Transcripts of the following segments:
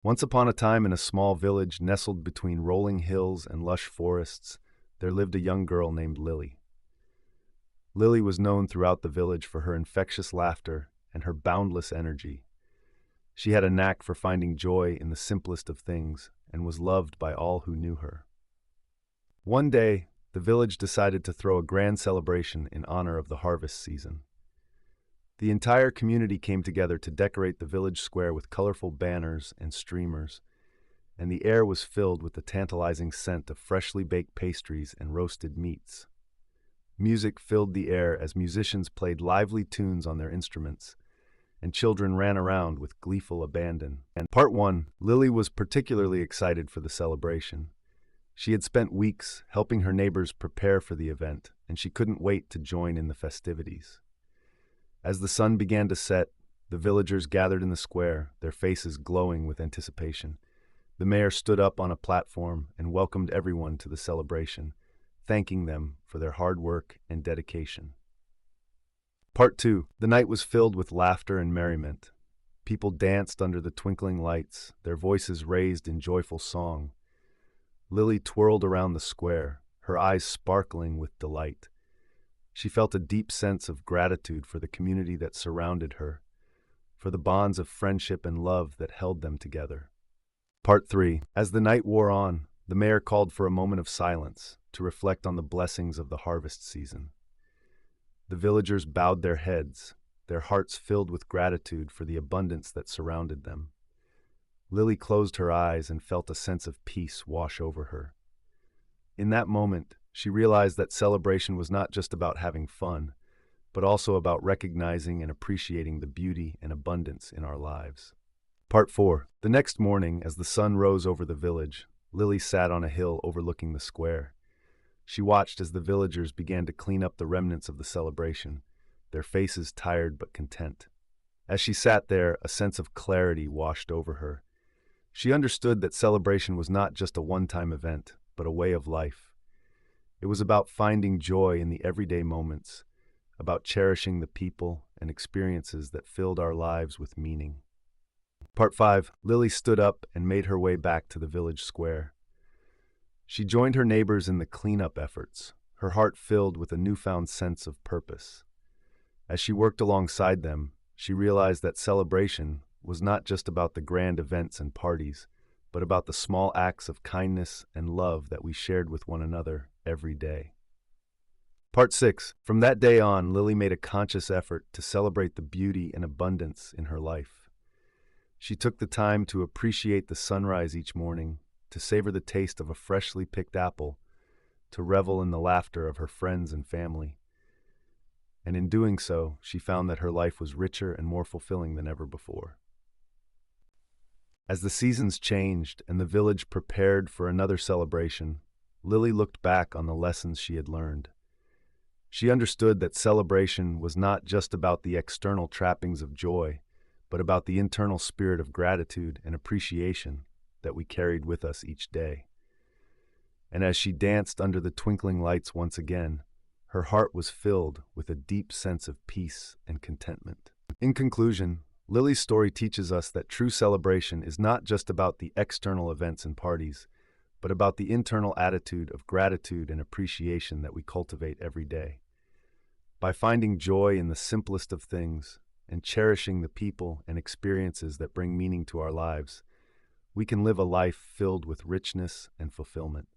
Once upon a time, in a small village nestled between rolling hills and lush forests, there lived a young girl named Lily. Lily was known throughout the village for her infectious laughter and her boundless energy. She had a knack for finding joy in the simplest of things and was loved by all who knew her. One day, the village decided to throw a grand celebration in honor of the harvest season. The entire community came together to decorate the village square with colorful banners and streamers, and the air was filled with the tantalizing scent of freshly baked pastries and roasted meats. Music filled the air as musicians played lively tunes on their instruments, and children ran around with gleeful abandon. And Part 1, Lily was particularly excited for the celebration. She had spent weeks helping her neighbors prepare for the event, and she couldn't wait to join in the festivities. As the sun began to set, the villagers gathered in the square, their faces glowing with anticipation. The mayor stood up on a platform and welcomed everyone to the celebration, thanking them for their hard work and dedication. Part 2. The night was filled with laughter and merriment. People danced under the twinkling lights, their voices raised in joyful song. Lily twirled around the square, her eyes sparkling with delight. She felt a deep sense of gratitude for the community that surrounded her, for the bonds of friendship and love that held them together. Part 3. As the night wore on, the mayor called for a moment of silence to reflect on the blessings of the harvest season. The villagers bowed their heads, their hearts filled with gratitude for the abundance that surrounded them. Lily closed her eyes and felt a sense of peace wash over her. In that moment, she realized that celebration was not just about having fun, but also about recognizing and appreciating the beauty and abundance in our lives. Part 4. The next morning, as the sun rose over the village, Lily sat on a hill overlooking the square. She watched as the villagers began to clean up the remnants of the celebration, their faces tired but content. As she sat there, a sense of clarity washed over her. She understood that celebration was not just a one-time event, but a way of life. It was about finding joy in the everyday moments, about cherishing the people and experiences that filled our lives with meaning. Part 5. Lily stood up and made her way back to the village square. She joined her neighbors in the cleanup efforts, her heart filled with a newfound sense of purpose. As she worked alongside them, she realized that celebration was not just about the grand events and parties, but about the small acts of kindness and love that we shared with one another every day. Part 6. From that day on, Lily made a conscious effort to celebrate the beauty and abundance in her life. She took the time to appreciate the sunrise each morning, to savor the taste of a freshly picked apple, to revel in the laughter of her friends and family. And in doing so, she found that her life was richer and more fulfilling than ever before. As the seasons changed and the village prepared for another celebration, Lily looked back on the lessons she had learned. She understood that celebration was not just about the external trappings of joy, but about the internal spirit of gratitude and appreciation that we carried with us each day. And as she danced under the twinkling lights once again, her heart was filled with a deep sense of peace and contentment. In conclusion, Lily's story teaches us that true celebration is not just about the external events and parties, but about the internal attitude of gratitude and appreciation that we cultivate every day. By finding joy in the simplest of things and cherishing the people and experiences that bring meaning to our lives, we can live a life filled with richness and fulfillment.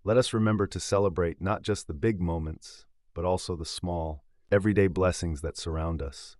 Let us remember to celebrate not just the big moments, but also the small, everyday blessings that surround us.